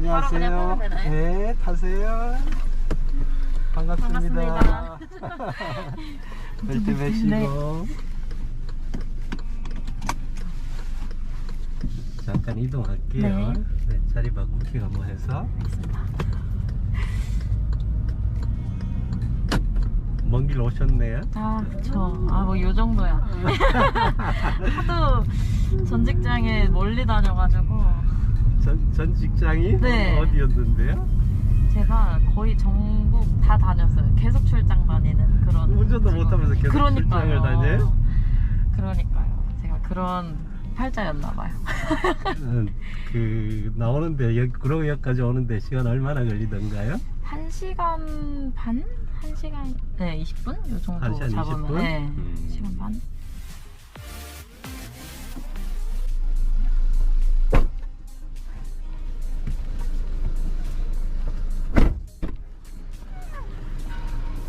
안녕하세요. 바로 그냥 타면 되나요? 네, 타세요. 반갑습니다. 벨트 매시고. 네. 잠깐 이동할게요. 네. 네, 자리 바꾸기가 뭐 해서. 먼 길 오셨네요. 아, 뭐 요 정도야. 하도 전 직장에 멀리 다녀가지고 전 직장이 네. 어디였는데요? 제가 거의 전국 다 다녔어요. 계속 출장 다니는 그런. 운전도 못하면서 계속 그러니까요. 출장을 다녀요? 그러니까요. 제가 그런 팔자였나봐요. 그 나오는데 구로역까지 오는데 시간 얼마나 걸리던가요? 1시간 반? 1시간, 네, 20분? 요 정도 1시간 잡으면. 20분? 네, 시간 반?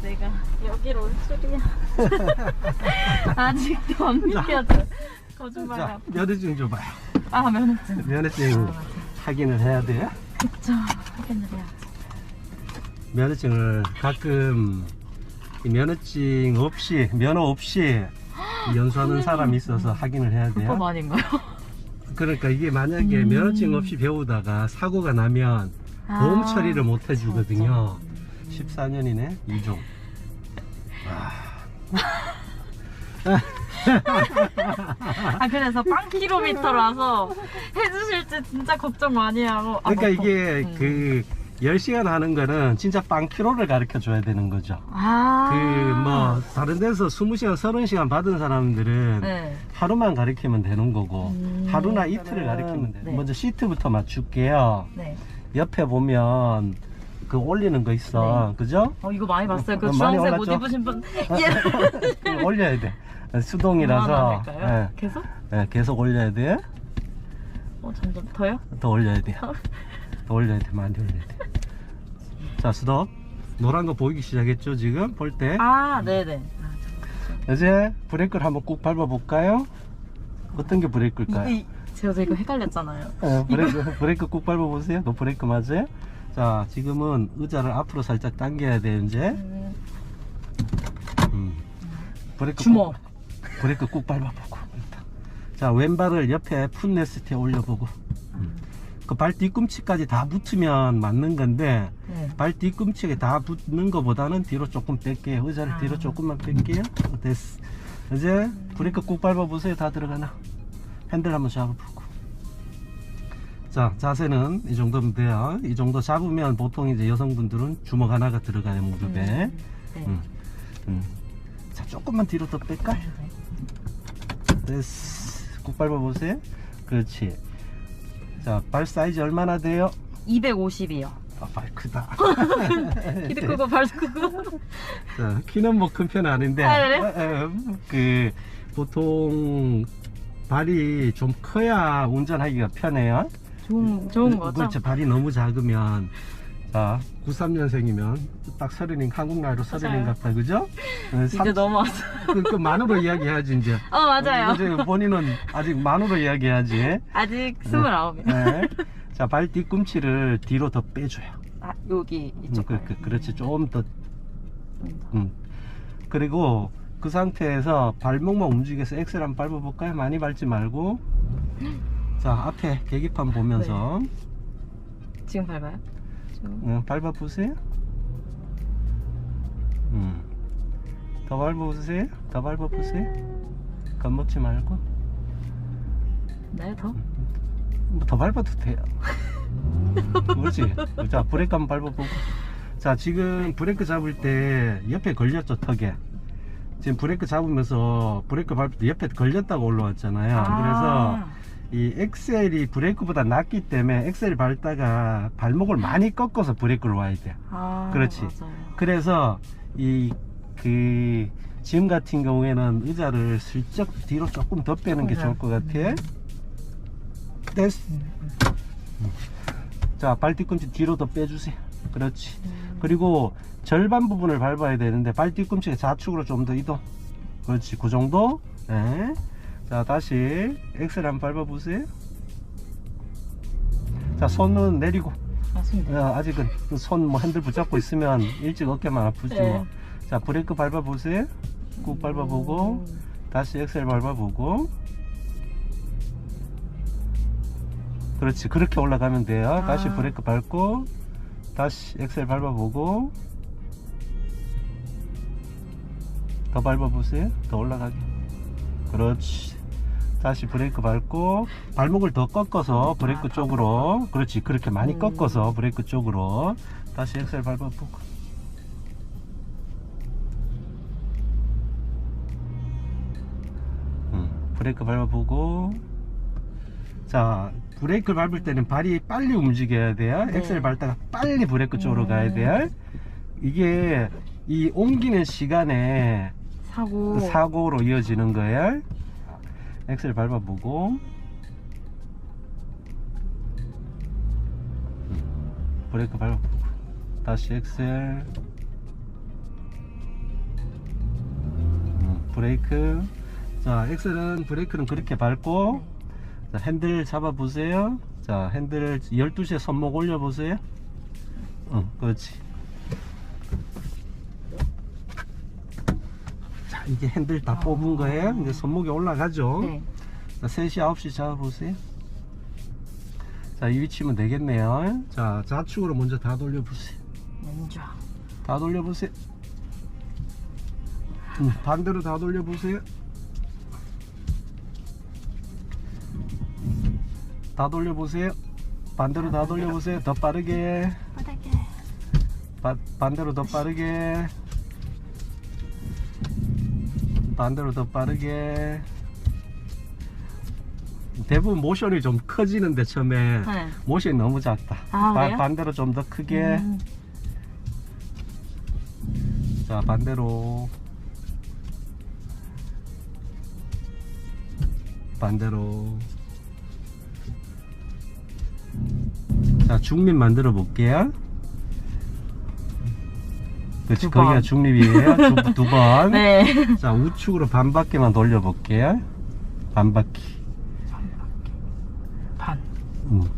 내가 여기로 올 줄이야. 아직도 안 믿겨져. 거짓말. 자, 면허증 줘봐요. 아, 면허증. 면허증 맞아. 확인을 해야 돼요. 그쵸. 확인을 해야지. 면허증을 가끔 이 면허증 없이 면허 없이 연수하는 사람이 있어서 확인을 해야 돼요. 불법 아닌가요? 그러니까 이게 만약에 면허증 없이 배우다가 사고가 나면 보험 처리를 못 해주거든요. 14년이네 2종. 아, 그래서 빵 킬로미터라서 해주실지 진짜 걱정 많이 하고. 그러니까 뭐, 이게 그 10시간 하는 거는 진짜 빵 키로를 가르쳐 줘야 되는 거죠. 그 뭐 다른 데서 20시간 30시간 받은 사람들은 네. 하루만 가르치면 되는 거고 하루나 이틀을 가르치면 돼요. 네. 먼저 시트부터 맞출게요. 네. 옆에 보면 그 올리는 거 있어. 그죠? 이거 많이 봤어요. 그 많이 주황색 옷 올랐죠? 입으신 분. 올려야 돼. 수동이라서 할까요? 계속? 예, 계속 올려야 돼. 점점 더요? 더 올려야 돼. 더 올려야 돼. 많이 올려야 돼. 자, 스톱. 노란 거 보이기 시작했죠, 지금? 볼 때. 아, 네네. 이제 브레이크를 한번 꾹 밟아볼까요? 어떤 게 브레이크일까요? 제가 이거 헷갈렸잖아요. 브레이크 꾹 밟아보세요. 그 브레이크 맞아요? 자, 지금은 의자를 앞으로 살짝 당겨야 돼요, 이제. 브레이크 주먹. 브레이크 꾹 밟아보고. 자, 왼발을 옆에 풋레스트에 올려보고. 그 발 뒤꿈치까지 다 붙으면 맞는 건데, 네. 발 뒤꿈치에 다 붙는 것보다는 뒤로 조금 뺄게요. 의자를 뒤로 조금만 뺄게요. 됐어. 이제 브레이크 꾹 밟아보세요. 다 들어가나? 핸들 한번 잡아보고. 자, 자세는 이 정도면 돼요. 이 정도 잡으면 보통 이제 여성분들은 주먹 하나가 들어가요, 무릎에. 네. 자, 조금만 뒤로 더 뺄까? 됐어. 꾹 밟아보세요. 그렇지. 자, 발 사이즈 얼마나 돼요? 250이요. 아, 발 크다. 키도 크고 발도 크고. 자, 키는 뭐 큰 편은 아닌데, 아, 그래요? 그 보통 발이 좀 커야 운전하기가 편해요. 좋은 거죠? 그렇죠. 발이 너무 작으면, 자, 93년생이면 딱 서른인, 한국 나이로 서른인 같다, 그죠? 이제 넘어왔어. 그 만으로 이야기해야지, 이제. 맞아요. 이제 본인은 아직 만으로 이야기해야지. 아직 29이요. 네. 자, 발 뒤꿈치를 뒤로 더 빼줘요. 아, 여기 이쪽. 그렇지. 좀 더. 그리고 그 상태에서 발목만 움직여서 엑셀 한번 밟아볼까요? 많이 밟지 말고. 자, 앞에 계기판 보면서 지금 밟아요? 밟아보세요. 더 밟아보세요. 더 밟아보세요. 겁먹지 말고. 네, 더? 더 밟아도 돼요. 그렇지. 자, 브레이크 한번 밟아보고. 자, 지금 브레이크 잡을 때 옆에 걸렸죠, 턱에. 지금 브레이크 잡으면서 브레이크 밟을 때 옆에 걸렸다고 올라왔잖아요. 그래서 이 엑셀이 브레이크보다 낮기 때문에 엑셀을 밟다가 발목을 많이 꺾어서 브레이크를 와야 돼요. 그렇지. 맞아요. 그래서 지금 같은 경우에는 의자를 슬쩍 뒤로 조금 더 빼는 게 좋을 것 같아. 됐어. 자, 발 뒤꿈치 뒤로 더 빼주세요. 그렇지. 그리고 절반 부분을 밟아야 되는데 발 뒤꿈치가 좌측으로 좀 더 이동. 그렇지. 그 정도. 네. 자, 다시 엑셀 한번 밟아보세요. 자, 손은 내리고 아픈데. 야, 아직은 손 뭐 핸들 붙잡고 있으면 일찍 어깨만 아프지 네. 뭐. 자, 브레이크 밟아보세요. 꾹 밟아보고 다시 엑셀 밟아보고. 그렇지, 그렇게 올라가면 돼요. 다시 아. 브레이크 밟고 다시 엑셀 밟아보고 더 밟아보세요. 더 올라가게. 그렇지. 다시 브레이크 밟고 발목을 더 꺾어서 브레이크 쪽으로. 그렇지, 그렇게 많이 꺾어서 브레이크 쪽으로. 다시 엑셀 밟아보고. 브레이크 밟아보고. 자, 브레이크 밟을 때는 발이 빨리 움직여야 돼요. 네. 엑셀 밟다가 빨리 브레이크 쪽으로 가야 돼요. 이게 이 옮기는 시간에 사고로 이어지는 거예요. 엑셀 밟아보고. 브레이크 밟아보고 다시 엑셀. 브레이크. 자, 엑셀은 브레이크는 그렇게 밟고. 자, 핸들 잡아보세요. 자, 핸들 12시에 손목 올려보세요. 그렇지. 자, 이제 핸들 다 뽑은 거예요. 이제 손목이 올라가죠. 네. 자, 3시, 9시 잡아보세요. 자, 이 위치면 되겠네요. 자, 좌측으로 먼저 다 돌려보세요. 왼쪽. 다 돌려보세요. 반대로 다 돌려보세요. 다 돌려보세요. 반대로 다 돌려보세요. 더 빠르게. 반대로 더 빠르게. 반대로 더 빠르게. 대부분 모션이 좀 커지는데 처음에 네. 모션이 너무 작다. 아, 그래요? 반대로 좀 더 크게. 자, 반대로. 반대로. 자, 중립 만들어 볼게요. 그렇지, 두 번. 거기가 중립이에요. 두 번. 네. 자, 우측으로 반 바퀴만 돌려 볼게요. 반 바퀴. 반.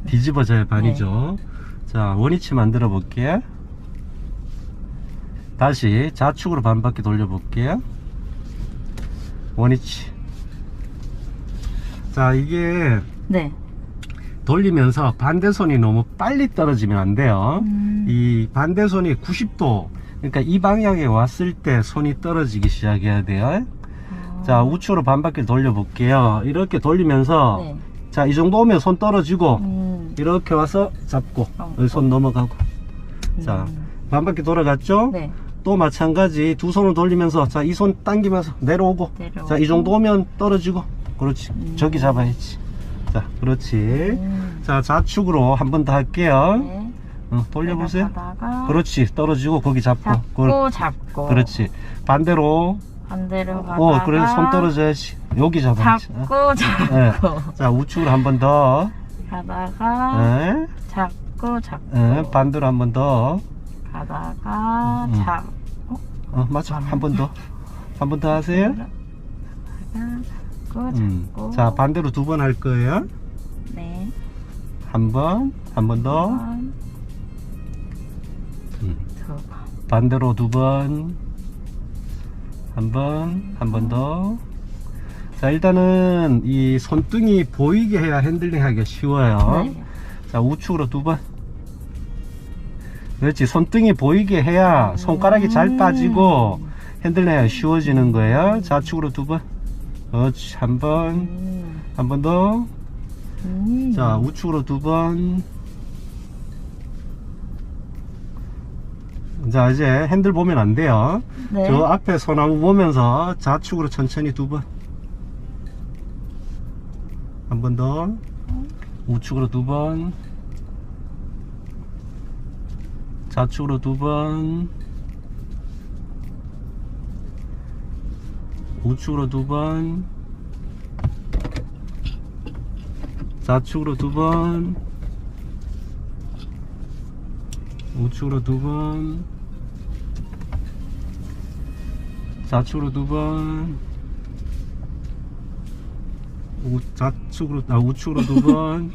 뒤집어져야 반이죠. 자, 원위치 만들어 볼게요. 다시 좌측으로 반 바퀴 돌려 볼게요. 원위치. 자, 이게 네. 돌리면서 반대손이 너무 빨리 떨어지면 안 돼요. 이 반대손이 90도, 그러니까 이 방향에 왔을 때 손이 떨어지기 시작해야 돼요. 자, 우측으로 반 바퀴 돌려 볼게요. 이렇게 돌리면서 네. 자, 이 정도 오면 손 떨어지고 이렇게 와서 잡고 여기 손 넘어가고. 자, 반 바퀴 돌아갔죠? 네. 또 마찬가지 두 손을 돌리면서 자, 이 손 당기면서 내려오고. 자, 이 정도 오면 떨어지고. 그렇지. 저기 잡아야지. 자, 그렇지. 자, 좌측으로 한 번 더 할게요. 네. 돌려보세요. 내려가다가 그렇지. 떨어지고 거기 잡고. 잡고. 그렇지. 반대로. 반대로 가다가. 그래서 손 떨어져야지. 여기 잡아야지. 잡고. 네. 자, 우측으로 한 번 더. 가다가. 네. 잡고. 네. 반대로 한 번 더. 가다가. 잡고. 맞아. 한 번 더. 한 번 더 하세요. 잡고. 자, 반대로 두 번 할 거예요. 네. 한 번 더. 두 번. 반대로 두 번. 한 번 더. 자, 일단은 이 손등이 보이게 해야 핸들링 하기가 쉬워요. 네. 자, 우측으로 두 번. 그렇지. 손등이 보이게 해야 손가락이 잘 빠지고 핸들링 하기가 쉬워지는 거예요. 좌측으로 두 번. 그렇지. 한 번 더. 자, 우측으로 두 번. 자, 이제 핸들 보면 안 돼요. 네. 저 앞에 소나무 보면서 좌측으로 천천히 두 번. 한 번 더. 우측으로 두 번. 좌측으로 두 번. 우측으로 두 번. 좌측으로 두 번. 우측으로 두 번. 좌측으로 두 번. 우측으로 두 번.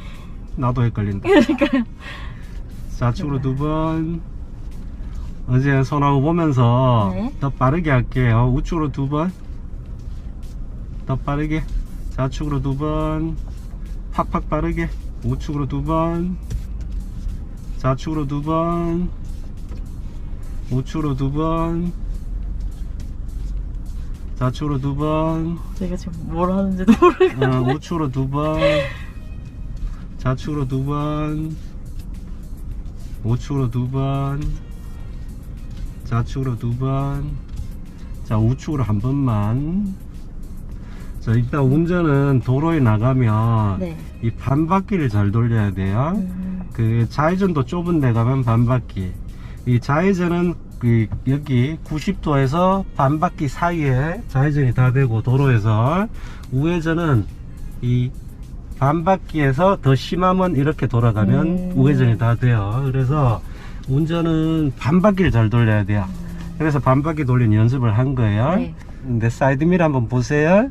나도 헷갈린다. 그러니까요. 좌측으로 2번. 어제 손하고 보면서 네. 더 빠르게 할게요. 우측으로 2번. 더 빠르게. 좌측으로 2번. 팍팍 빠르게. 우측으로 2번. 좌측으로 2번. 우측으로 2번. 좌측으로 2번. 제가 지금 뭘 하는지도 모르겠어요. 우측으로 2번. 좌측으로 2번. 우측으로 2번. 좌측으로 2번. 자, 우측으로 한 번만. 자, 일단 운전은 도로에 나가면 네. 이 반바퀴를 잘 돌려야 돼요. 그 좌회전도 좁은 데 가면 반바퀴. 이 좌회전은 그 여기 90도에서 반바퀴 사이에 좌회전이 다 되고, 도로에서 우회전은 이 반바퀴에서 더 심하면 이렇게 돌아가면 우회전이 다 돼요. 그래서 운전은 반바퀴를 잘 돌려야 돼요. 그래서 반바퀴 돌리는 연습을 한 거예요. 네. 근데 사이드미러 한번 보세요.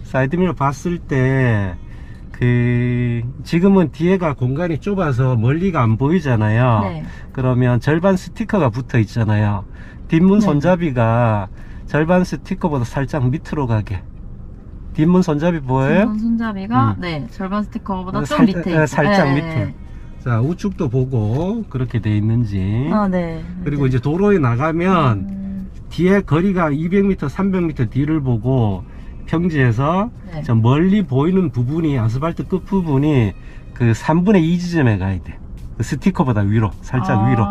사이드미러 봤을 때 지금은 뒤에가 공간이 좁아서 멀리가 안 보이잖아요. 네. 그러면 절반 스티커가 붙어 있잖아요. 뒷문 네. 손잡이가 절반 스티커보다 살짝 밑으로 가게. 뒷문 손잡이 보여요? 뒷문 손잡이가 네, 절반 스티커보다 좀 살짝, 밑에 있죠. 살짝 네. 밑에. 자, 우측도 보고 그렇게 돼 있는지. 아, 네. 그리고 이제 도로에 나가면 뒤에 거리가 200m, 300m 뒤를 보고 평지에서 네. 저 멀리 보이는 부분이, 아스팔트 끝 부분이 그 3분의 2 지점에 가야 돼. 그 스티커보다 위로, 살짝 위로.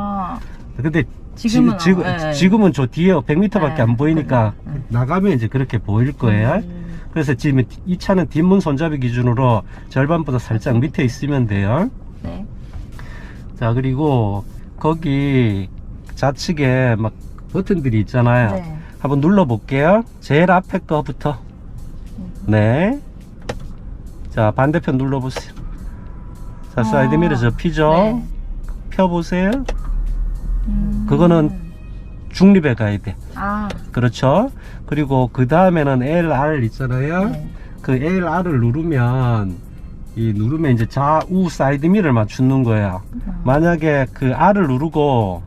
근데 지금은 네. 지금은 저 뒤에 100m 밖에 네. 안 보이니까 네. 나가면 이제 그렇게 보일 거예요. 그래서 지금 이 차는 뒷문 손잡이 기준으로 절반보다 살짝 밑에 있으면 돼요. 네. 자, 그리고 거기 좌측에 막 버튼들이 있잖아요. 네. 한번 눌러 볼게요. 제일 앞에 거부터. 네. 자, 반대편 눌러 보세요. 자, 사이드미러 접히죠. 네. 펴보세요. 그거는 중립에 가야 돼. 그렇죠. 그리고 그 다음에는 LR 있잖아요. 네. 그 LR을 누르면 이제 좌우 사이드미러를 맞추는 거예요. 만약에 그 R을 누르고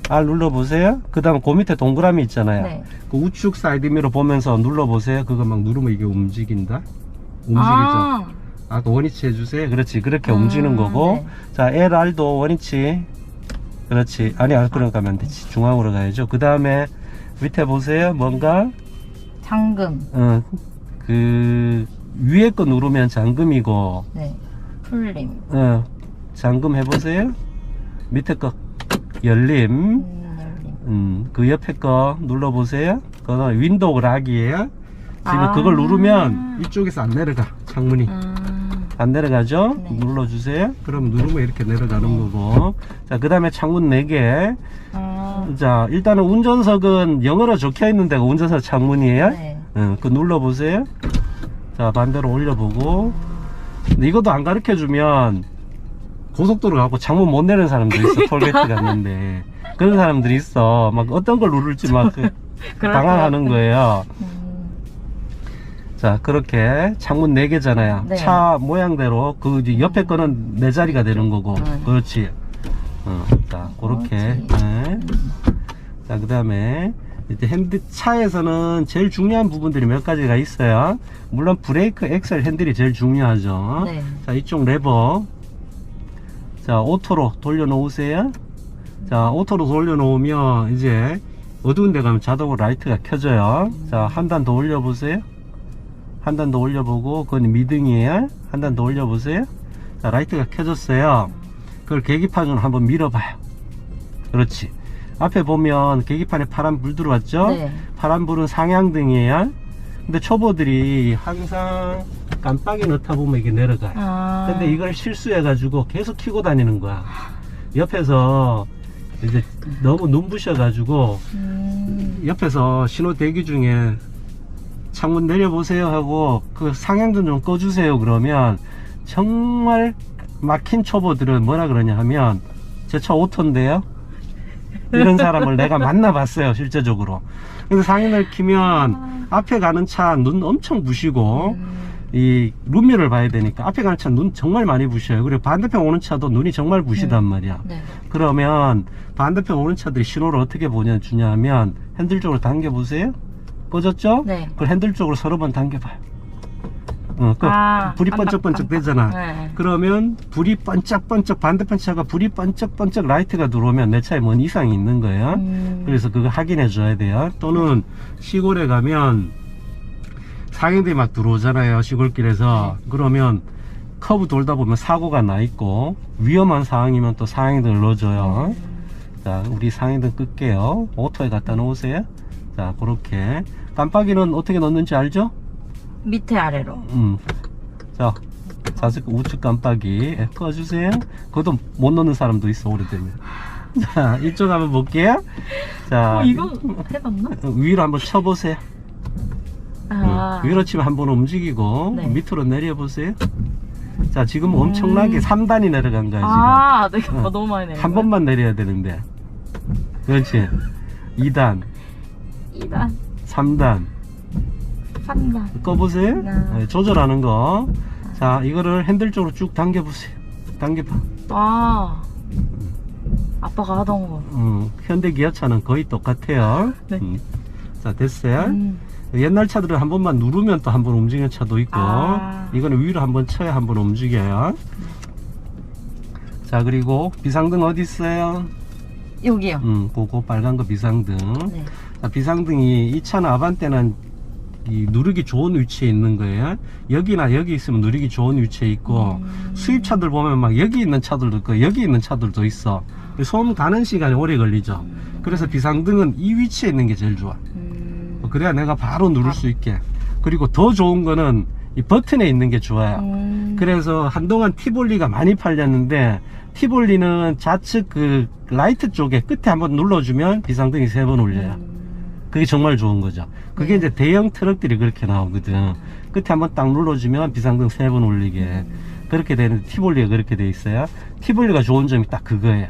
R 눌러보세요. 그 다음 그 밑에 동그라미 있잖아요. 네. 그 우측 사이드미러 보면서 눌러보세요. 그거 막 누르면 이게 움직인다. 움직이죠. 그 원위치 해주세요. 그렇지. 그렇게 움직이는 거고. 네. 자, LR도 원위치. 그렇지. 아니, 그럼 가면 안 되지. 중앙으로 가야죠. 그 다음에 밑에 보세요. 뭔가 잠금. 그 위에 거 누르면 잠금이고, 네. 풀림. 잠금 해보세요. 밑에 거 열림. 열림. 그 옆에 거 눌러보세요. 그거는 윈도우 락이에요. 지금 그걸 누르면 이쪽에서 안 내려가. 창문이 안 내려가죠. 네. 눌러주세요. 그럼 누르면 이렇게 내려가는 거고. 자, 그 다음에 창문 4개. 자, 일단은 운전석은 영어로 적혀 있는 데가 운전석 창문이에요. 네. 그거 눌러보세요. 자, 반대로 올려보고. 근데 이것도 안 가르쳐 주면 고속도로 가고 창문 못 내는 사람도 있어. 톨게이트 갔는데 그런 사람들이 있어. 막 어떤 걸 누를지 막 당황하는 거예요. 자, 그렇게 창문 4개잖아요. 네. 차 모양대로 그 이제 옆에 거는 4자리가 되는 거고. 그렇지. 자, 그렇게. 네. 자, 그 다음에 이제 차에서는 제일 중요한 부분들이 몇 가지가 있어요. 물론 브레이크, 엑셀, 핸들이 제일 중요하죠. 네. 자, 이쪽 레버. 자, 오토로 돌려놓으세요. 자, 오토로 돌려놓으면 이제 어두운 데 가면 자동으로 라이트가 켜져요. 자, 한 단 더 올려보세요. 한 단 더 올려보고, 그건 미등이에요. 한 단 더 올려보세요. 자, 라이트가 켜졌어요. 그걸 계기판으로 한번 밀어봐요. 그렇지. 앞에 보면 계기판에 파란 불 들어왔죠? 네. 파란 불은 상향등이에요. 근데 초보들이 항상 깜빡이 넣다 보면 이게 내려가요. 근데 이걸 실수해가지고 계속 켜고 다니는 거야. 옆에서 이제 너무 눈부셔가지고 옆에서 신호 대기 중에 창문 내려보세요 하고 그 상향등 좀 꺼주세요 그러면 정말 막힌 초보들은 뭐라 그러냐 하면 제 차 오토인데요? 이런 사람을 내가 만나봤어요 실제적으로. 근데 상향등을 키면 앞에 가는 차 눈 엄청 부시고 이 룸미를 봐야 되니까 앞에 가는 차 눈 정말 많이 부셔요. 그리고 반대편 오는 차도 눈이 정말 부시단 말이야. 네. 그러면 반대편 오는 차들이 신호를 어떻게 주냐면 핸들 쪽으로 당겨 보세요. 꺼졌죠? 네. 그 핸들 쪽으로 서너 번 당겨봐요. 불이 번쩍번쩍 되잖아. 네. 그러면 불이 번쩍번쩍, 반대편 차가 불이 번쩍번쩍 라이트가 들어오면 내 차에 뭔 이상이 있는 거예요. 그래서 그거 확인해 줘야 돼요. 또는 시골에 가면 상행들이 막 들어오잖아요, 시골길에서. 그러면 커브 돌다 보면 사고가 나 있고 위험한 상황이면 또 상행등을 넣어줘요. 자, 우리 상행등 끌게요. 오토에 갖다 놓으세요. 자, 그렇게. 깜빡이는 어떻게 넣는지 알죠? 밑에 아래로. 자, 좌측 우측 깜빡이 꺼주세요. 그것도 못 넣는 사람도 있어, 오래되면. 자, 이쪽 한번 볼게요. 자, 이거 해봤나? 위로 한번 쳐보세요. 위로 치면 한번 움직이고, 네. 밑으로 내려보세요. 자, 지금 엄청나게 3단이 내려간 거야, 지금. 내가 너무 많이 내려. 한 번만 내려야 되는데. 그렇지. 2단, 2단, 3단. 3단. 꺼보세요. 네. 조절하는 거. 자, 이거를 핸들 쪽으로 쭉 당겨보세요. 당겨봐. 아빠가 하던 거. 현대 기아차는 거의 똑같아요. 네. 자, 됐어요. 옛날 차들은 한 번만 누르면 또 한 번 움직이는 차도 있고, 이거는 위로 한번 쳐야 한 번 움직여요. 자, 그리고 비상등 어디 있어요? 여기요. 그거 빨간 거 비상등. 네. 자, 비상등이 이 차는 아반떼는 이 누르기 좋은 위치에 있는 거예요. 여기나 여기 있으면 누르기 좋은 위치에 있고, 수입차들 보면 막 여기 있는 차들도 있고 여기 있는 차들도 있어. 소음 가는 시간이 오래 걸리죠. 그래서 비상등은 이 위치에 있는 게 제일 좋아. 그래야 내가 바로 누를 수 있게. 그리고 더 좋은 거는 이 버튼에 있는 게 좋아요. 그래서 한동안 티볼리가 많이 팔렸는데, 티볼리는 좌측 그 라이트 쪽에 끝에 한번 눌러주면 비상등이 3번 울려요. 그게 정말 좋은 거죠. 그게 이제 대형 트럭들이 그렇게 나오거든. 끝에 한번 딱 눌러주면 비상등 3번 울리게. 그렇게 되는데 티볼리가 그렇게 돼 있어요. 티볼리가 좋은 점이 딱 그거예요.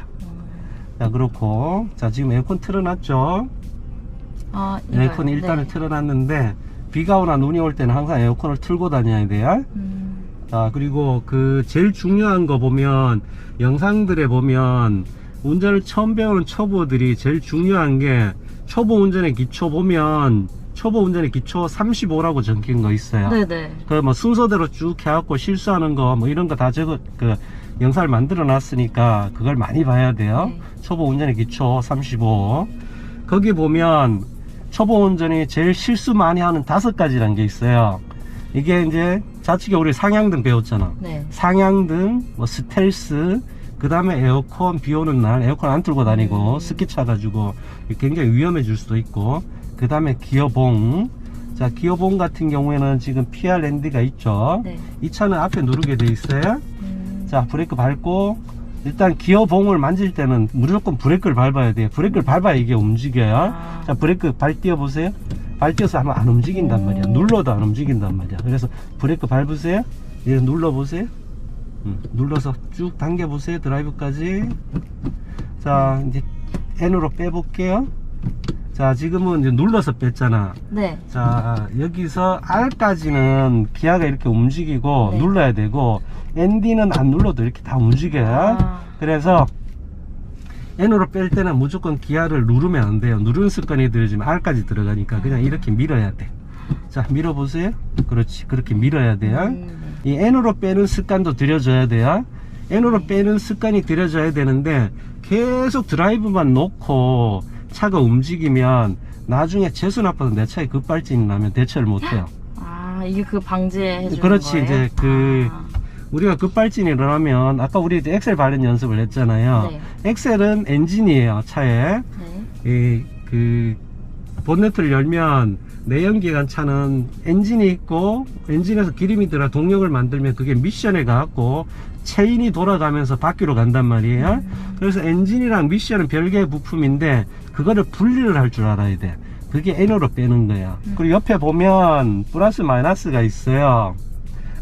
자, 그렇고. 자, 지금 에어컨 틀어놨죠? 에어컨 일단은 틀어놨는데, 비가 오나 눈이 올 때는 항상 에어컨을 틀고 다녀야 돼요. 자, 그리고 그 제일 중요한 거 보면, 영상들에 보면 운전을 처음 배우는 초보들이 제일 중요한 게, 초보 운전의 기초 보면 초보 운전의 기초 35라고 적힌 거 있어요. 네네. 그 뭐 순서대로 쭉 해갖고 실수하는 거 뭐 이런 거 다 적어 그 영상을 만들어 놨으니까 그걸 많이 봐야 돼요. 네. 초보 운전의 기초 35. 거기 보면 초보 운전이 제일 실수 많이 하는 5가지라는 게 있어요. 이게 이제 좌측에 우리 상향등 배웠잖아. 네. 상향등, 뭐 스텔스, 그 다음에 에어컨, 비 오는 날 에어컨 안 틀고 다니고 스키 차가지고 굉장히 위험해질 수도 있고, 그 다음에 기어봉. 자, 기어봉 같은 경우에는 지금 PRND가 있죠. 네. 이 차는 앞에 누르게 돼 있어요. 자, 브레이크 밟고, 일단 기어봉을 만질 때는 무조건 브레이크를 밟아야 돼요. 브레이크를 밟아야 이게 움직여요. 자, 브레이크 발 띄워 보세요. 발 띄어서 하면 안 움직인단 말이야. 눌러도 안 움직인단 말이야. 그래서 브레이크 밟으세요. 얘 눌러 보세요. 눌러서 쭉 당겨 보세요. 드라이브까지. 자, 이제 N으로 빼볼게요. 자, 지금은 이제 눌러서 뺐잖아. 네. 자, 여기서 R까지는 기아가 이렇게 움직이고 네. 눌러야 되고, ND는 안 눌러도 이렇게 다 움직여요. 그래서 N으로 뺄 때는 무조건 기아를 누르면 안 돼요. 누르는 습관이 들어지면 R까지 들어가니까 그냥 이렇게 밀어야 돼. 자, 밀어보세요. 그렇지. 그렇게 밀어야 돼요. 이 N으로 빼는 습관도 들여줘야 돼요. N으로 빼는 습관이 들여줘야 되는데, 계속 드라이브만 놓고 차가 움직이면 나중에 재수 나빠서 내 차에 급발진이 나면 대처를 못해요. 이게 그 방지해주는 그렇지. 거예요? 이제 우리가 급발진이 일어나면, 아까 우리 이제 엑셀 발현 연습을 했잖아요. 네. 엑셀은 엔진이에요, 차에. 네. 그 본네트를 열면 내연기관 차는 엔진이 있고, 엔진에서 기름이 들어 동력을 만들면 그게 미션에 가갖고 체인이 돌아가면서 바퀴로 간단 말이에요. 그래서 엔진이랑 미션은 별개의 부품인데 그거를 분리를 할 줄 알아야 돼. 그게 N으로 빼는 거야. 그리고 옆에 보면 플러스 마이너스가 있어요.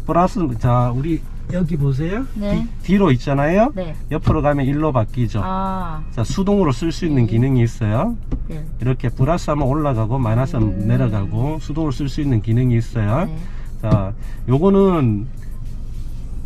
플러스, 자, 우리 여기 보세요. 네. D로 있잖아요. 네. 옆으로 가면 1로 바뀌죠. 자, 수동으로 쓸 수 있는 기능이 있어요. 네. 이렇게 플러스 하면 올라가고 마이너스 하면 내려가고 수동으로 쓸 수 있는 기능이 있어요. 네. 자, 요거는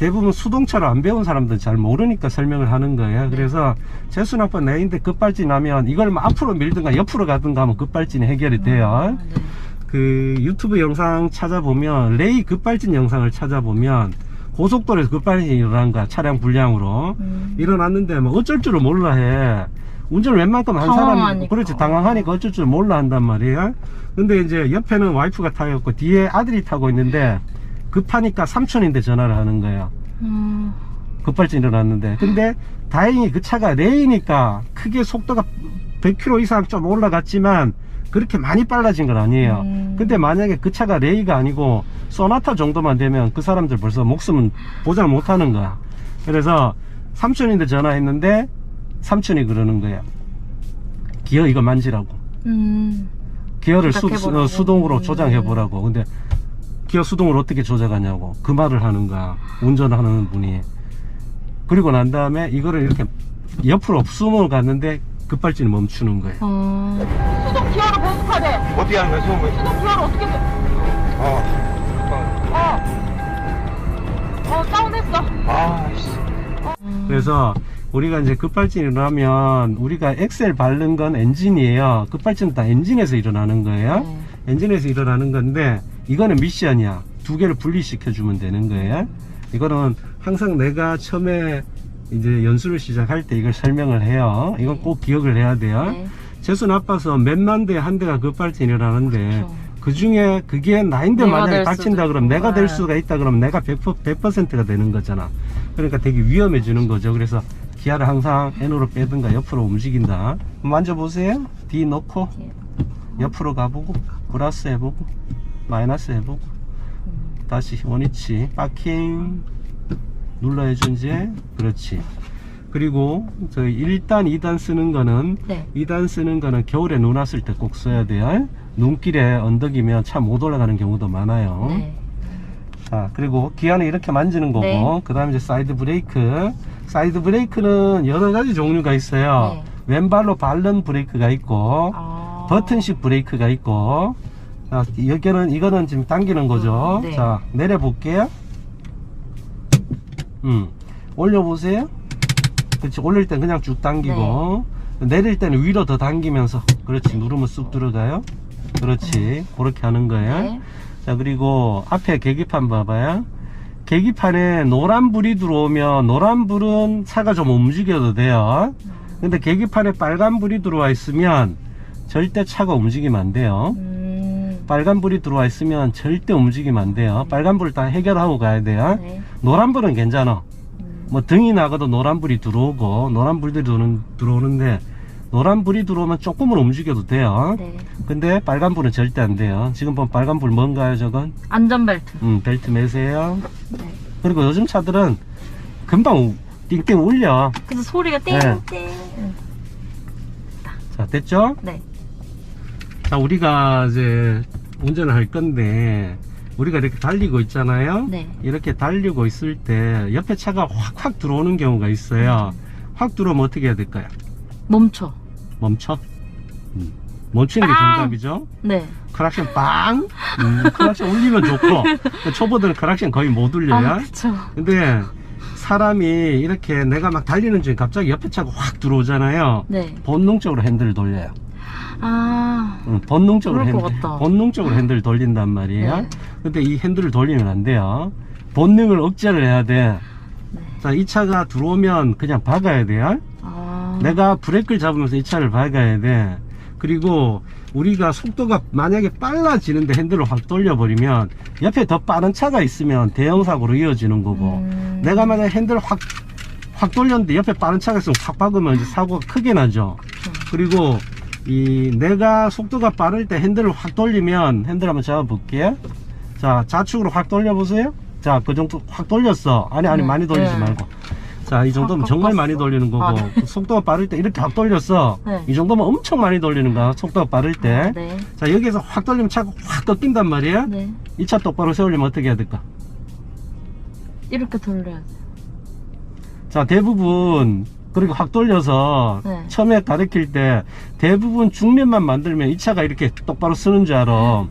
대부분 수동차를 안 배운 사람들은 잘 모르니까 설명을 하는 거예요. 그래서 제수나빠 내인데 급발진 하면 이걸 뭐 앞으로 밀든가 옆으로 가든가 하면 급발진이 해결이 돼요. 네. 그 유튜브 영상 찾아보면 레이 급발진 영상을 찾아보면 고속도로에서 급발진이 일어난 거야. 차량 불량으로 일어났는데 뭐 어쩔 줄을 몰라 해. 운전을 웬만큼 한 사람이 당황하니까. 그렇지, 당황하니까 어쩔 줄 몰라 한단 말이야. 근데 이제 옆에는 와이프가 타고 있고 뒤에 아들이 타고 있는데 급하니까 삼촌인데 전화를 하는 거예요. 급발진 일어났는데. 근데 다행히 그 차가 레이니까 크게 속도가 100km 이상 좀 올라갔지만 그렇게 많이 빨라진 건 아니에요. 근데 만약에 그 차가 레이가 아니고 소나타 정도만 되면 그 사람들 벌써 목숨은 보장을 못 하는 거야. 그래서 삼촌인데 전화했는데 삼촌이 그러는 거야. 기어 이거 만지라고. 기어를 조작해보라고. 수동으로 조작해보라고. 근데 기어 수동을 어떻게 조작하냐고 그 말을 하는 거야, 운전하는 분이. 그리고 난 다음에 이거를 이렇게 옆으로 숨을 갔는데 급발진이 멈추는 거예요. 수동 기어를 보급하래. 어떻게 하는 거야, 수업을? 수동 기어를 어떻게 돼? 다운했어. 아씨. 그래서 우리가 이제 급발진이 일어나면 우리가 엑셀 밟는 건 엔진이에요. 급발진은 다 엔진에서 일어나는 거예요. 엔진에서 일어나는 건데 이거는 미션이야. 두 개를 분리시켜 주면 되는 거예요. 이거는 항상 내가 처음에 이제 연수를 시작할 때 이걸 설명을 해요. 이건 꼭 기억을 해야 돼요. 네. 재수 나빠서 몇만 대에 한 대가 급발진이 일어나는데 그렇죠. 그 중에 그게 나인데 내가 만약에 될 닥친다 수도 그러면 있고. 내가 될 네. 수가 있다 그러면 내가 100%가 되는 거잖아. 그러니까 되게 위험해지는 거죠. 그래서 기아를 항상 N으로 빼든가 옆으로 움직인다. 만져보세요. D 넣고 옆으로 가보고 플러스 해보고 마이너스 해보고 다시 원위치 파킹 눌러야죠. 이제 그렇지. 그리고 저희 1단 2단 쓰는 거는 네. 2단 쓰는 거는 겨울에 눈 왔을 때 꼭 써야 돼요. 눈길에 언덕이면 차 못 올라가는 경우도 많아요. 네. 자, 그리고 기아는 이렇게 만지는 거고, 네. 그 다음에 이제 사이드 브레이크. 사이드 브레이크는 여러 가지 종류가 있어요. 네. 왼발로 밟는 브레이크가 있고, 버튼식 브레이크가 있고, 자, 여기는, 이거는 지금 당기는 거죠. 네. 자, 내려볼게요. 올려보세요. 그렇지. 올릴 땐 그냥 쭉 당기고, 내릴 때는 위로 더 당기면서, 그렇지. 누르면 쑥 들어가요. 그렇지. 그렇게 하는 거예요. 네. 자, 그리고 앞에 계기판 봐봐요. 계기판에 노란불이 들어오면 노란불은 차가 좀 움직여도 돼요. 근데 계기판에 빨간불이 들어와 있으면 절대 차가 움직이면 안 돼요. 빨간불이 들어와 있으면 절대 움직이면 안 돼요. 빨간불 다 해결하고 가야 돼요. 네. 노란불은 괜찮아. 뭐 등이 나가도 노란불이 들어오고 노란불들이 들어오는데 노란불이 들어오면 조금은 움직여도 돼요. 네. 근데 빨간불은 절대 안 돼요. 지금 보면 빨간불 뭔가요, 저건? 안전벨트. 벨트 매세요. 네. 그리고 요즘 차들은 금방 띵띵 울려. 그래서 소리가 네. 띵띵. 자, 됐죠? 네. 자, 우리가 이제 운전을 할 건데 우리가 이렇게 달리고 있잖아요. 네. 이렇게 달리고 있을 때 옆에 차가 확 들어오는 경우가 있어요. 확 들어오면 어떻게 해야 될까요? 멈춰. 멈춰? 멈추는 게 빵! 정답이죠. 네. 크락션 빵! 크락션 울리면 좋고, 초보들은 크락션 거의 못 울려요. 그쵸. 근데 사람이 이렇게 내가 막 달리는 중에 갑자기 옆에 차가 확 들어오잖아요. 네. 본능적으로 핸들을 돌려요. 본능적으로 그럴 것 같다. 본능적으로 핸들을 돌린단 말이에요. 네. 근데 이 핸들을 돌리면 안 돼요. 본능을 억제를 해야 돼. 네. 자, 이 차가 들어오면 그냥 박아야 돼요. 내가 브레이크를 잡으면서 이 차를 박아야 돼. 그리고 우리가 속도가 만약에 빨라지는데 핸들을 확 돌려버리면 옆에 더 빠른 차가 있으면 대형사고로 이어지는 거고, 내가 만약에 핸들을 확 돌렸는데 옆에 빠른 차가 있으면 확 박으면 이제 사고가 크게 나죠. 그리고 내가 속도가 빠를 때 핸들을 확 돌리면, 핸들 한번 잡아볼게요. 자, 좌측으로 확 돌려보세요. 자, 그 정도 확 돌렸어. 아니 네. 많이 돌리지 네. 말고. 자, 이 정도면 확 정말 꺾었어. 많이 돌리는 거고, 네. 속도가 빠를 때 이렇게 확 돌렸어. 네. 이 정도면 엄청 많이 돌리는 거야, 속도가 빠를 때. 네. 자, 여기서 확 돌리면 차가 확 꺾인단 말이야. 네. 이 차 똑바로 세우려면 어떻게 해야 될까? 이렇게 돌려야 돼. 자, 대부분 그리고 확 돌려서 네. 처음에 가르칠 때 대부분 중면만 만들면 이 차가 이렇게 똑바로 쓰는 줄 알아.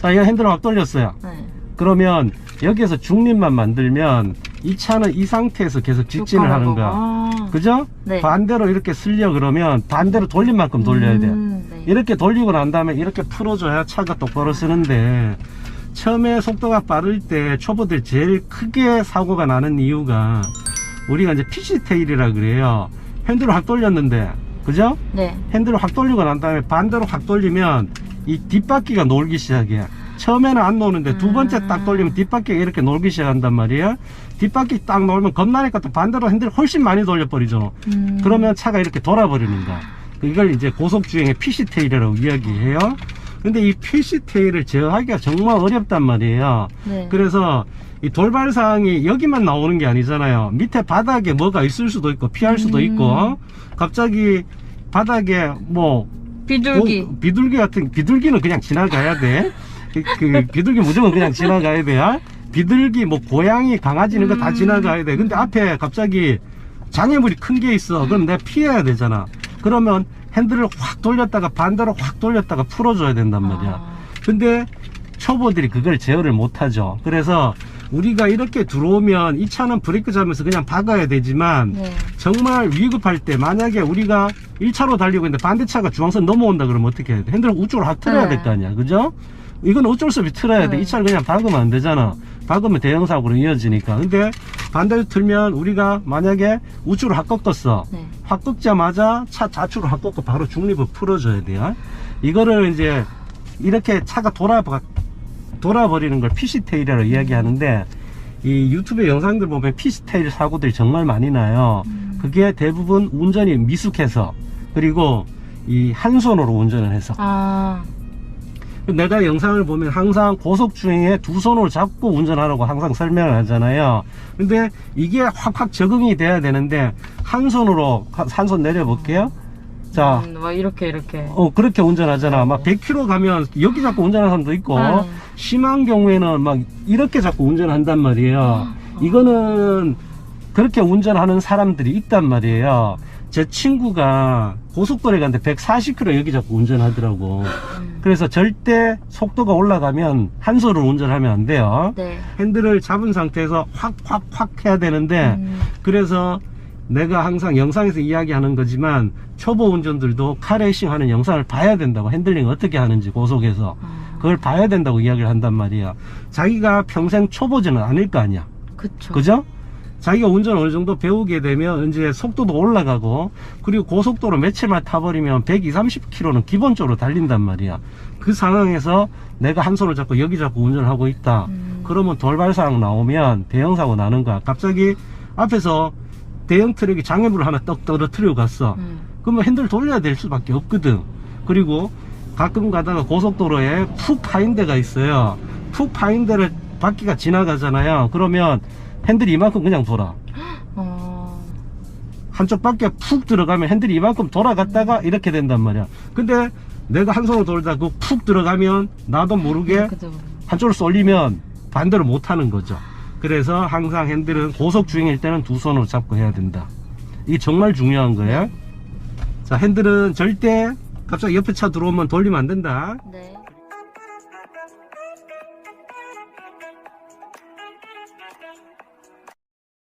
자, 이 핸들을 확 돌렸어요. 네. 그러면 여기에서 중립만 만들면 이 차는 이 상태에서 계속 직진을 하는 거야. 아. 그죠? 네. 반대로 이렇게 쓸려 그러면 반대로 돌린 만큼 돌려야 돼. 네. 이렇게 돌리고 난 다음에 이렇게 풀어줘야 차가 똑바로 쓰는데, 처음에 속도가 빠를 때 초보들 제일 크게 사고가 나는 이유가 우리가 이제 피시테일이라 그래요. 핸들을 확 돌렸는데, 그죠? 네. 핸들을 확 돌리고 난 다음에 반대로 확 돌리면 이 뒷바퀴가 놀기 시작해. 처음에는 안 노는데 두 번째 딱 돌리면 뒷바퀴가 이렇게 놀기 시작한단 말이에요. 뒷바퀴 딱 놀면 겁나니까 또 반대로 핸들을 훨씬 많이 돌려버리죠. 그러면 차가 이렇게 돌아버리는 거야. 이걸 이제 고속주행의 피시테일이라고 이야기해요. 근데 이 피시테일을 제어하기가 정말 어렵단 말이에요. 네. 그래서 이 돌발사항이 여기만 나오는 게 아니잖아요. 밑에 바닥에 뭐가 있을 수도 있고 피할 수도 있고, 갑자기 바닥에 뭐 비둘기. 비둘기 같은, 비둘기는 그냥 지나가야 돼. 그 비둘기 무조건 그냥 지나가야 돼. 비둘기 뭐 고양이 강아지 이런 거 다 지나가야 돼. 근데 앞에 갑자기 장애물이 큰 게 있어. 그럼 내가 피해야 되잖아. 그러면 핸들을 확 돌렸다가 반대로 확 돌렸다가 풀어줘야 된단 말이야. 근데 초보들이 그걸 제어를 못하죠. 그래서 우리가 이렇게 들어오면 이 차는 브레이크 잡으면서 그냥 박아야 되지만, 네. 정말 위급할 때 만약에 우리가 1차로 달리고 있는데 반대차가 중앙선 넘어온다 그러면 어떻게 해야 돼? 핸들을 우측으로 확 틀어야 될 거 아니야. 그죠? 이건 어쩔 수 없이 틀어야 돼. 네. 이 차를 그냥 박으면 안 되잖아. 박으면 대형사고로 이어지니까. 근데 반대로 틀면 우리가 만약에 우측으로 확 꺾었어. 네. 확 꺾자마자 차 좌측으로 확 꺾고 바로 중립을 풀어줘야 돼요. 이거를 이제 이렇게 차가 돌아버리는 걸 피시테일이라고 이야기하는데, 이 유튜브 영상들 보면 피시테일 사고들이 정말 많이 나요. 그게 대부분 운전이 미숙해서, 그리고 이 한 손으로 운전을 해서. 아. 내가 영상을 보면 항상 고속주행에 두 손으로 잡고 운전하라고 항상 설명을 하잖아요. 근데 이게 확확 적응이 돼야 되는데, 한 손으로, 한 손 내려볼게요. 자, 막 이렇게. 그렇게 운전하잖아. 막 100km 가면 여기 잡고 운전하는 사람도 있고, 심한 경우에는 막 이렇게 잡고 운전한단 말이에요. 이거는 그렇게 운전하는 사람들이 있단 말이에요. 제 친구가 고속도로에 갔는데 140km 여기 잡고 운전하더라고. 그래서 절대 속도가 올라가면 한 손으로 운전하면 안 돼요. 네. 핸들을 잡은 상태에서 확 해야 되는데, 그래서 내가 항상 영상에서 이야기하는 거지만 초보 운전들도 카레이싱 하는 영상을 봐야 된다고. 핸들링 어떻게 하는지 고속에서 그걸 봐야 된다고 이야기를 한단 말이야. 자기가 평생 초보지는 아닐 거 아니야. 그쵸. 그죠? 자기가 운전 어느 정도 배우게 되면 이제 속도도 올라가고, 그리고 고속도로 며칠만 타버리면 120, 30km는 기본적으로 달린단 말이야. 그 상황에서 내가 한 손을 잡고 여기 잡고 운전하고 있다. 그러면 돌발사항 나오면 대형사고 나는 거야. 갑자기 앞에서 대형 트럭이 장애물을 하나 떡 떨어뜨리고 갔어. 그러면 핸들 돌려야 될 수밖에 없거든. 그리고 가끔 가다가 고속도로에 푹 파인 데가 있어요. 푹 파인 데를 바퀴가 지나가잖아요. 그러면 핸들이 이만큼 그냥 돌아. 한쪽 바퀴가 푹 들어가면 핸들이 이만큼 돌아갔다가 이렇게 된단 말이야. 근데 내가 한 손으로 돌다 그 푹 들어가면 나도 모르게 그죠. 한쪽으로 쏠리면 반대로 못 하는 거죠. 그래서 항상 핸들은 고속 주행일 때는 두 손으로 잡고 해야 된다. 이게 정말 중요한 거예요. 자, 핸들은 절대 갑자기 옆에 차 들어오면 돌리면 안 된다. 네.